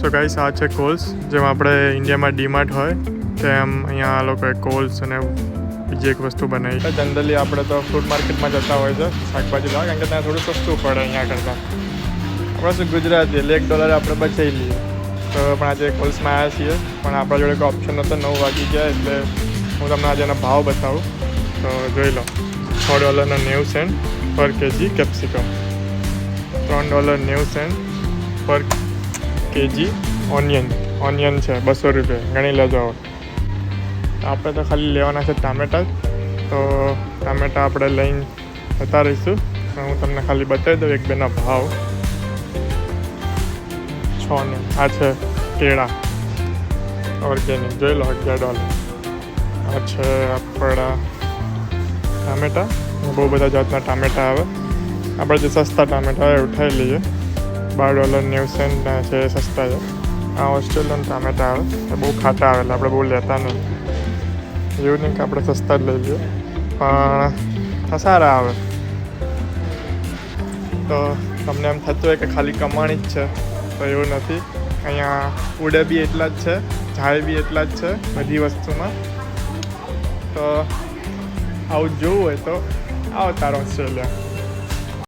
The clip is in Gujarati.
સો ગાઈસ આ છે કોલ્સ, જેમ આપણે ઇન્ડિયામાં ડીમાર્ટ હોય તેમ અહીંયા આ લોકોએ કોલ્સ અને બીજી એક વસ્તુ બનાવી છે. જનરલી આપણે તો ફ્રૂટ માર્કેટમાં જતા હોય છે શાકભાજી લેવા, કારણ કે ત્યાં થોડું સસ્તું પડે અહીંયા કરતાં. આપણે શું ગુજરાતી એટલે $1 આપણે બચાવી લઈએ. તો પણ આજે કોલ્સમાં આવ્યા છીએ, પણ આપણા જોડે કોઈ ઓપ્શન નહોતો. 9 વાગી ગયા એટલે હું તમને આજે એનો ભાવ બતાવું. તો જોઈ લો, $6.90 પર કેજી કેપ્સિકમ, $3.90 પર કેજી ઓનિયન છે, $200 ગણી લેજો. આપણે તો ખાલી લેવાના છે ટામેટા, તો ટામેટા આપણે લઈને જતા રહીશું. હું તમને ખાલી બતાવી દઉં એક બેના ભાવ. 6 આ છે કેળા ઓર્ગેનિક, જોઈ લો $11. આ છે આપણા ટામેટા, બહુ બધા જાતના ટામેટા આવે. આપણે જે સસ્તા ટામેટા હોય ઉઠાવી લઈએ. $12.90 છે, સસ્તા છે. આ ઓસ્ટ્રેલિયન ટામેટા આવે, એ બહુ ખાટા આવે એટલે આપણે બહુ લેતા નહીં. એવું નહીં કે આપણે સસ્તા જ લઈ લઈએ, પણ સારા આવે. તો તમને એમ થતું હોય કે ખાલી કમાણી જ છે, તો એવું નથી. અહીંયા ઉડે બી એટલા જ છે, જાય બી એટલા જ છે બધી વસ્તુમાં. તો આવું જોવું હોય તો આવો તારો ઓસ્ટ્રેલિયા.